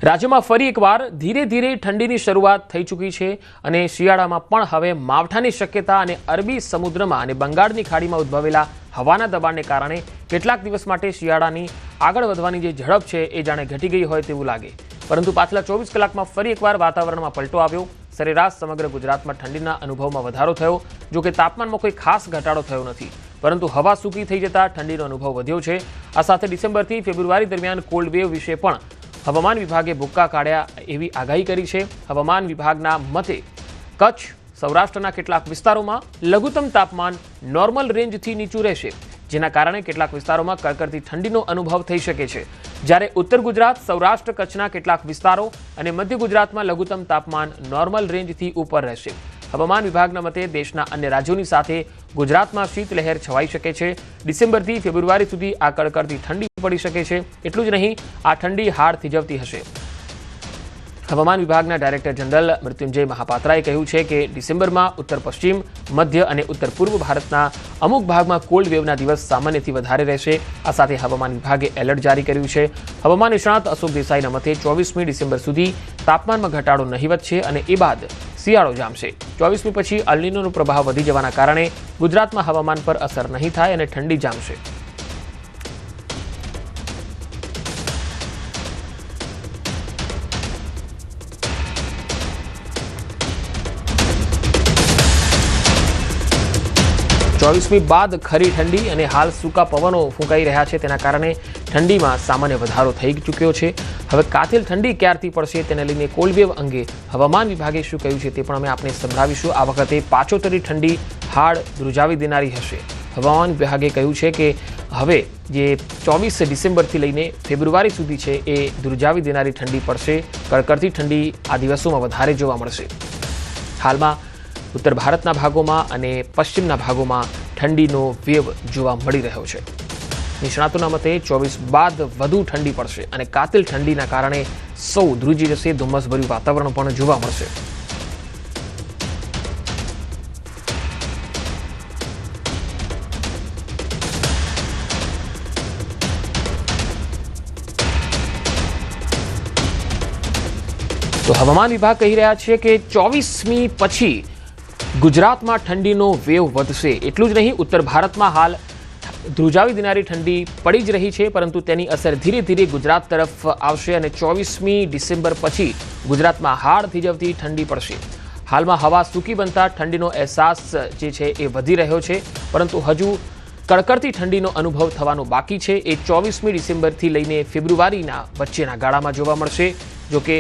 રાજ્યમાં ફરી એકવાર ધીરે ધીરે ઠંડીની શરૂઆત થઈ ચૂકી છે અને શિયાળામાં પણ હવે માવઠાની શક્યતા અને અરબી સમુદ્રમાં અને બંગાળની ખાડીમાં ઉદ્ભવેલા હવાના દબાણને કારણે કેટલાક દિવસ માટે શિયાળાની આગળ વધવાની જે ઝડપ છે એ જાણે ઘટી ગઈ હોય તેવું લાગે. પરંતુ પાછલા 24 કલાકમાં ફરી એકવાર વાતાવરણમાં પલટો આવ્યો. સરેરાશ સમગ્ર ગુજરાતમાં ઠંડીના અનુભવમાં વધારો થયો. જો કે તાપમાનમાં કોઈ ખાસ ઘટાડો થયો નથી, પરંતુ હવા સૂકી થઈ જતા ઠંડીનો અનુભવ વધ્યો છે. આ સાથે ડિસેમ્બરથી ફેબ્રુઆરી દરમિયાન કોલ્ડ વેવ વિશે પણ હવામાન વિભાગે ભૂક્કા કાઢ્યા એવી આગાહી કરી છે. હવામાન વિભાગના મતે કચ્છ સૌરાષ્ટ્રના કેટલાક વિસ્તારોમાં લઘુત્તમ તાપમાન નોર્મલ રેન્જથી નીચું રહેશે, જેના કારણે કેટલાક વિસ્તારોમાં કડકડતી ઠંડીનો અનુભવ થઈ શકે છે. જ્યારે ઉત્તર ગુજરાત, સૌરાષ્ટ્ર, કચ્છના કેટલાક વિસ્તારો અને મધ્ય ગુજરાતમાં લઘુત્તમ તાપમાન નોર્મલ રેન્જથી ઉપર રહેશે. હવામાન વિભાગના મતે દેશના અન્ય રાજ્યોની સાથે ગુજરાતમાં શીતલહેર છવાઈ શકે છે. ડિસેમ્બરથી ફેબ્રુઆરી સુધી આ કડકડતી ઠંડી પડી શકે છે. એટલું જ નહીં, આ ઠંડી હાડ થીજવતી હશે. હવામાન વિભાગના ડાયરેક્ટર જનરલ મૃત્યુંજય મહાપાત્રાએ કહ્યું છે કે ડિસેમ્બરમાં ઉત્તર પશ્ચિમ, મધ્ય અને ઉત્તર પૂર્વ ભારતના અમુક ભાગમાં કોલ્ડ વેવના દિવસ સામાન્યથી વધારે રહેશે. આ સાથે હવામાન વિભાગે એલર્ટ જારી કર્યું છે. હવામાન નિષ્ણાત અશોક દેસાઈના મતે 24મી ડિસેમ્બર સુધી તાપમાનમાં ઘટાડો નહિવત છે અને એ બાદ શિયાળો જામશે. 24મી પછી અલ્નિનોનો પ્રભાવ વધી જવાના કારણે ગુજરાતમાં હવામાન પર અસર નહીં થાય અને ઠંડી જામશે. ચોવીસમી બાદ ખરી ઠંડી અને હાલ સૂકા પવનો ફૂંકાઈ રહ્યા છે, તેના કારણે ઠંડીમાં સામાન્ય વધારો થઈ ચૂક્યો છે. હવે કાતિલ ઠંડી ક્યારથી પડશે તેને લઈને કોલ્ડ વેવ અંગે હવામાન વિભાગે શું કહ્યું છે તે પણ અમે આપને સંભળાવીશું. આ વખતે પાછોતરી ઠંડી હાડ ધ્રુજાવી દેનારી હશે. હવામાન વિભાગે કહ્યું છે કે હવે જે 24 ડિસેમ્બરથી લઈને ફેબ્રુઆરી સુધી છે એ ધ્રુજાવી દેનારી ઠંડી પડશે. કડકડતી ઠંડી આ દિવસોમાં વધારે જોવા મળશે. હાલમાં ઉત્તર ભારતના ભાગોમાં અને પશ્ચિમના ભાગોમાં ઠંડીનો વેવ જોવા મળી રહ્યો છે. નિષ્ણાતોના મતે 24 બાદ વધુ ઠંડી પડશે અને કાતિલ ઠંડીના કારણે સૌ ધ્રુજી જશે. ધુમ્મસભર્યું વાતાવરણ પણ જોવા મળશે. તો હવામાન વિભાગ કહી રહ્યા છે કે 24મી પછી ગુજરાતમાં ઠંડીનો વેવ વધશે. એટલું જ નહીં, ઉત્તર ભારતમાં હાલ ધ્રુજાવી દેનારી ઠંડી પડી જ રહી છે, પરંતુ તેની અસર ધીરે ધીરે ગુજરાત તરફ આવશે અને 24મી ડિસેમ્બર પછી ગુજરાતમાં હાડ થીજવતી ઠંડી પડશે. હાલમાં હવા સૂકી બનતા ઠંડીનો અહેસાસ જે છે એ વધી રહ્યો છે, પરંતુ હજુ કડકડતી ઠંડીનો અનુભવ થવાનો બાકી છે. એ 24મી ડિસેમ્બરથી લઈને ફેબ્રુઆરીના વચ્ચેના ગાળામાં જોવા મળશે. જોકે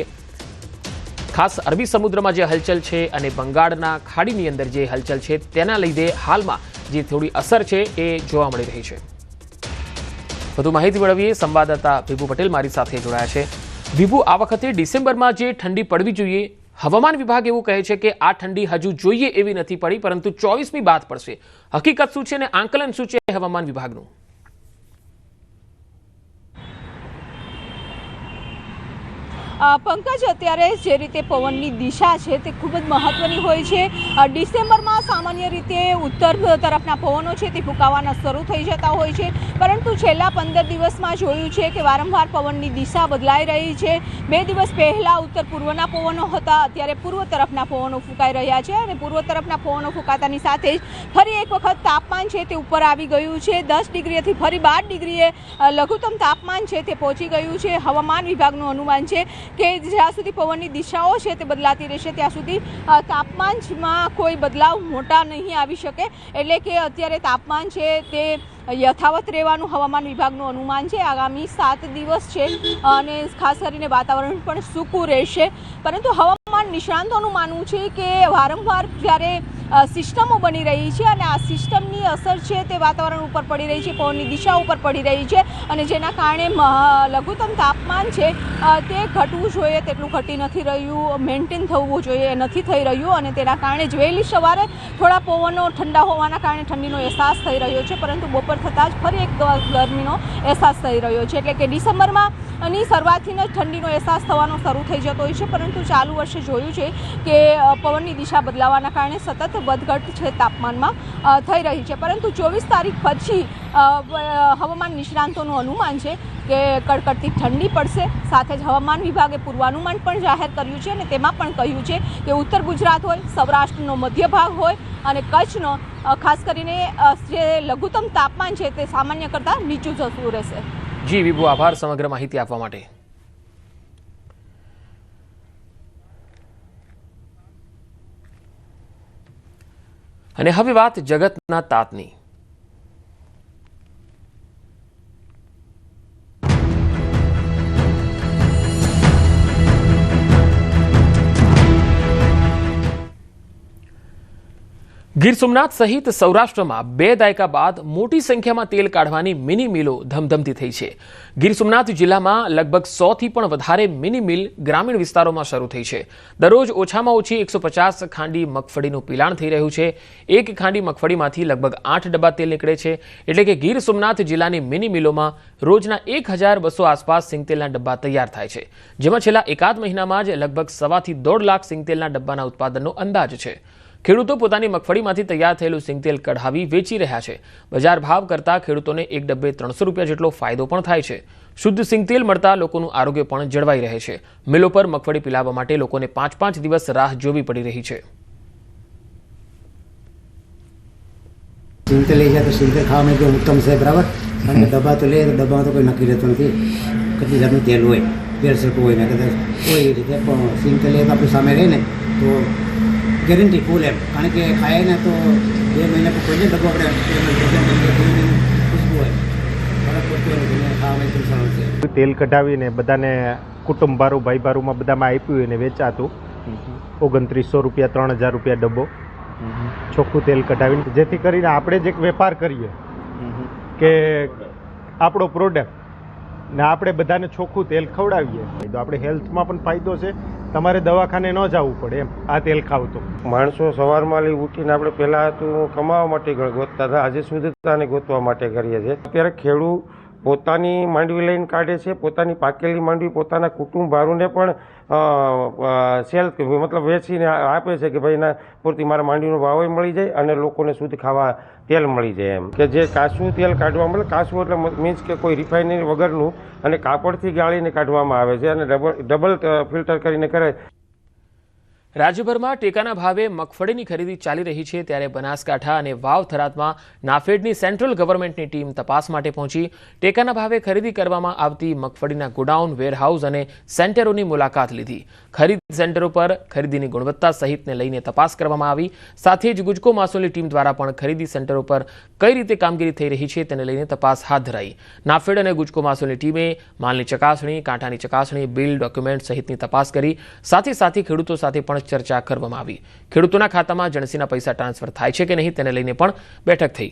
ખાસ અરબી સમુદ્રમાં જે હલચલ છે અને બંગાળના ખાડીની અંદર જે હલચલ છે તેના લીધે હાલમાં જે થોડી અસર છે એ જોવા મળી રહી છે. વધુ માહિતી મેળવીએ. સંવાદદાતા વિભુ પટેલ મારી સાથે જોડાયા છે. વિભુ, આ વખતે ડિસેમ્બરમાં જે ઠંડી પડવી જોઈએ, હવામાન વિભાગ એવું કહે છે કે આ ઠંડી હજુ જોઈએ એવી નથી પડી, પરંતુ 24મી બાદ પડશે. હકીકત શું છે અને આંકલન શું છે હવામાન વિભાગનું? પંકજ, અત્યારે જે રીતે પવનની દિશા છે તે ખૂબ જ મહત્વની હોય છે. ડિસેમ્બરમાં સામાન્ય રીતે ઉત્તર તરફના પવનો છે તે ફૂંકાવાના શરૂ થઈ જતા હોય છે, પરંતુ છેલ્લા 15 દિવસમાં જોયું છે કે વારંવાર પવનની દિશા બદલાઈ રહી છે. 2 દિવસ પહેલાં ઉત્તર પૂર્વના પવનો હતા, અત્યારે પૂર્વ તરફના પવનો ફૂંકાઈ રહ્યા છે અને પૂર્વ તરફના પવનો ફૂંકાતાની સાથે જ ફરી એક વખત તાપમાન છે તે ઉપર આવી ગયું છે. 10 ડિગ્રીથી ફરી 12 ડિગ્રીએ લઘુત્તમ તાપમાન છે તે પહોંચી ગયું છે. હવામાન વિભાગનું અનુમાન છે કે જ્યાં સુધી પવનની દિશાઓ છે તે બદલાતી રહેશે ત્યાં સુધી તાપમાનમાં કોઈ બદલાવ મોટા નહીં આવી શકે. એટલે કે અત્યારે તાપમાન છે તે યથાવત રહેવાનું હવામાન વિભાગનું અનુમાન છે. આગામી 7 દિવસ છે અને ખાસ કરીને વાતાવરણ પણ સૂકું રહેશે. પરંતુ હવામાન નિષ્ણાંતોનું માનવું છે કે વારંવાર જ્યારે સિસ્ટમો બની રહી છે અને આ સિસ્ટમની અસર છે તે વાતાવરણ ઉપર પડી રહી છે, પવનની દિશા ઉપર પડી રહી છે અને જેના કારણે લઘુત્તમ તાપમાન છે તે ઘટવું જોઈએ તેટલું ઘટી નથી રહ્યું, મેન્ટેન થવું જોઈએ નથી થઈ રહ્યું અને તેના કારણે જ વહેલી સવારે થોડા પવનો ઠંડા હોવાના કારણે ઠંડીનો અહેસાસ થઈ રહ્યો છે, પરંતુ બપોર થતાં જ ફરી એક ગરમીનો અહેસાસ થઈ રહ્યો છે. એટલે કે ડિસેમ્બરમાં ની શરૂઆતથી જ ઠંડીનો અહેસાસ થવાનો શરૂ થઈ જતો હોય છે, પરંતુ ચાલુ વર્ષે જોયું છે કે પવનની દિશા બદલાવાના કારણે સતત સતત વધઘટ છે તાપમાનમાં થઈ રહી છે, પરંતુ 24 તારીખ પછી હવામાન નિષ્ણાંતોનું અનુમાન છે કે કડકડતી ઠંડી પડશે. સાથે જ હવામાન વિભાગે પૂર્વાનુમાન પણ જાહેર કર્યું છે અને તેમાં પણ કહ્યું છે કે ઉત્તર ગુજરાત હોય, સૌરાષ્ટ્રનો મધ્ય ભાગ હોય અને કચ્છનો ખાસ કરીને જે લઘુત્તમ તાપમાન છે તે સામાન્ય કરતાં નીચું જતું રહેશે. જી વિભુ, આભાર સમગ્ર માહિતી આપવા માટે. અને હવે વાત જગતના તાતની. ગીર સોમનાથ સહિત સૌરાષ્ટ્રમાં 2 દાયકા બાદ મોટી સંખ્યામાં તેલ કાઢવાની મિની મિલો ધમધમતી થઈ છે. ગીર સોમનાથ જિલ્લામાં લગભગ 100થી પણ વધારે મિની મિલ ગ્રામીણ વિસ્તારોમાં શરૂ થઈ છે. દરરોજ ઓછામાં ઓછી 150 ખાંડી મગફળીનું પિલાણ થઈ રહ્યું છે. એક ખાંડી મગફળીમાંથી લગભગ 8 ડબ્બા તેલ નીકળે છે. એટલે કે ગીર સોમનાથ જિલ્લાની મિની મિલોમાં રોજના 1200 આસપાસ સિંગતેલના ડબ્બા તૈયાર થાય છે, જેમાં છેલ્લા એકાદ મહિનામાં જ લગભગ 1.5 થી 1.5 લાખ સિંગતેલના ડબ્બાના ઉત્પાદનનો અંદાજ છે. ખેડૂતો પોતાની મગફળીમાંથી તૈયાર થયેલું સિંગતેલ કઢાવી વેચી રહ્યા છે. બજાર ભાવ કરતાં ખેડૂતોને એક ડબ્બે 300 રૂપિયા જેટલો ફાયદો પણ થાય છે. શુદ્ધ સિંગતેલ મળતા લોકોનું આરોગ્ય પણ જળવાઈ રહે છે. મિલો પર મગફળી પીલાવવા માટે લોકોને 5-5 દિવસ રાહ જોવી પડી રહી છે. સિંગતેલ લઈ જાય તો સિંગતેલ ખાવામાં એકદમ ઉત્તમ છે, બરાબર. કારણ કે ડબ્બા તો લે તો ડબ્બામાં તો કોઈ નક્કી રહેતું નથી કેટલી જાતનું તેલ હોય, ભેળસેળ હોય ને કદાચ કોઈ રીતે, પણ સિંગતેલ એ તો આપણી સામે રહે ને તો ગેરંટી ફૂલ એમ. કારણ કે ખાય ને તો 2 મહિના કોઈ જ ડબ્બો આપણે ખુશ્બુ હોય, ખાવામાં એકદમ સરળ છે. તેલ કઢાવીને બધાને કુટુંબ બારું ભાઈ બારુમાં બધામાં આપ્યું અને વેચાતું 2900 રૂપિયા 3000 રૂપિયા ડબ્બો ચોખ્ખું તેલ કઢાવીને, જેથી કરીને આપણે જ એક વેપાર કરીએ કે આપણો પ્રોડક્ટ ને આપણે બધાને ચોખ્ખું તેલ ખવડાવીએ તો આપણે હેલ્થમાં પણ ફાયદો છે. તમારે દવાખાને ન જવું પડે એમ આ તેલ ખાવ તો. માણસો સવારમાં ઉઠીને આપણે પહેલાં તો કમાવા માટે ગોતતા હતા, આજે શુદ્ધતાને ગોતવા માટે કરીએ છીએ. અત્યારે ખેડૂત પોતાની માંડવી લઈને કાઢે છે, પોતાની પાકેલી માંડવી પોતાના કુટુંબ ભારુને પણ સેલ મતલબ વેચીને આપે છે કે ભાઈ ના પૂરતી મારા માંડવીનો ભાવ મળી જાય અને લોકોને શુદ્ધ ખાવા તેલ મળી જાય એમ. કે જે કાચું તેલ કાઢવા મતલબ કાચું એટલે મીન્સ કે કોઈ રિફાઇનરી વગરનું અને કાપડથી ગાળીને કાઢવામાં આવે છે અને ડબલ ફિલ્ટર કરીને કરે. રાજ્યભરમાં ટેકાના ભાવે મગફળીની ખરીદી ચાલી રહી છે, ત્યારે બનાસકાંઠા અને વાવ થરાદમાં નાફેડની સેન્ટ્રલ ગવર્મેન્ટની ટીમ તપાસ માટે પહોંચી ટેકાના ભાવે ખરીદી કરવામાં આવતી મગફળીના ગોડાઉન, વેરહાઉસ અને સેન્ટરોની મુલાકાત લીધી. ખરીદ સેન્ટરો પર ખરીદીની ગુણવત્તા સહિતને લઈને તપાસ કરવામાં આવી. સાથે જ ગુજકો માસોલી ટીમ દ્વારા પણ ખરીદી સેન્ટરો પર કઈ રીતે કામગીરી થઈ રહી છે તેને લઈને તપાસ હાથ ધરાઈ. નાફેડ અને ગુજકો માસોલી ટીમે માલની ચકાસણી, કાંટાની ચકાસણી, બિલ, ડોક્યુમેન્ટ સહિતની તપાસ કરી. સાથે સાથે ખેડૂતો સાથે પણ ચર્ચા કરવામાં આવી. ખેડૂતોના ખાતામાં જણસીના પૈસા ટ્રાન્સફર થાય છે કે નહીં તેને લઈને પણ બેઠક થઈ.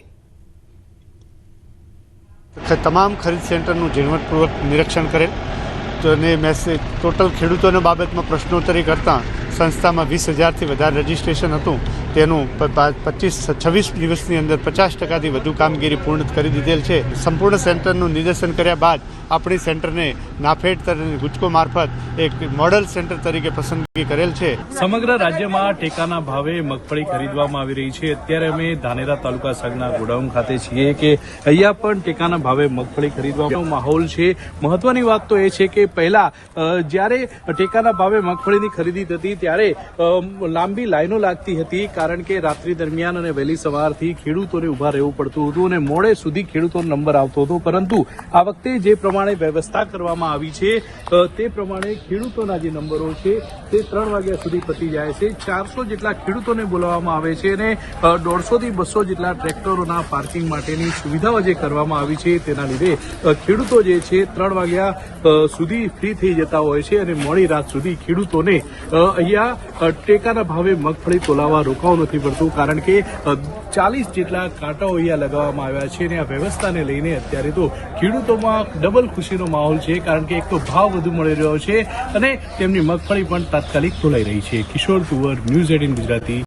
તમામ ખરીદ સેન્ટરનું ઝીણવટપૂર્વક નિરીક્ષણ કરેલ અને મેસેજ ટોટલ ખેડૂતોના બાબતમાં પ્રશ્નોત્તરી કરતાં સંસ્થામાં 20,000થી વધારે રજીસ્ટ્રેશન હતું, તેનું 26 દિવસની અંદર 50%થી વધુ કામગીરી પૂર્ણ કરી દીધેલ છે. સંપૂર્ણ સેન્ટરનું નિદર્શન કર્યા બાદ આપણી સેન્ટરને નાફેડ ગુજકો મારફત એક મોડલ સેન્ટર તરીકે પસંદગી કરેલ છે. સમગ્ર રાજ્યમાં ટેકાના ભાવે મગફળી ખરીદવામાં આવી રહી છે. અત્યારે અમે ધાનેરા તાલુકા સંઘના ગોડાઉન ખાતે છીએ કે અહીંયા પણ ટેકાના ભાવે મગફળી ખરીદવાનો માહોલ છે. મહત્વની વાત તો એ છે કે પહેલા જ્યારે ટેકાના ભાવે મગફળીની ખરીદી થતી ત્યારે લાંબી લાઈનો લાગતી હતી, કારણ કે રાત્રિ દરમિયાન અને વહેલી સવારથી ખેડૂતોને ઉભા રહેવું પડતું હતું અને મોડે સુધી ખેડૂતોનો નંબર આવતો હતો. પરંતુ આ વખતે જે પ્રમાણે વ્યવસ્થા કરવામાં આવી છે તે પ્રમાણે ખેડૂતોના જે નંબરો છે તે 3 વાગ્યા સુધી પતી જાય છે. 400 જેટલા ખેડૂતોને બોલાવવામાં આવે છે અને 150 થી 200 જેટલા ટ્રેક્ટરોના પાર્કિંગ માટેની સુવિધાઓ જે કરવામાં આવી છે તેના લીધે ખેડૂતો જે છે 3 વાગ્યા સુધી ફ્રી થઈ જતા હોય છે અને મોડી રાત સુધી ખેડૂતોને અહીંયા ટેકાના ભાવે મગફળી તોલાવવા રોકાવું નથી પડતું, કારણ કે 40 જેટલા કાંટાઓ અહીંયા લગાવવામાં આવ્યા છે અને આ વ્યવસ્થાને લઈને અત્યારે તો ખેડૂતોમાં ડબલ ખુશીનો માહોલ છે, કારણ કે એક તો ભાવ વધુ મળી રહ્યો છે અને તેમની મગફળી પણ તાત્કાલિક તોલાઈ રહી છે. કિશોર તુવર, ન્યૂઝ 18 ગુજરાતી,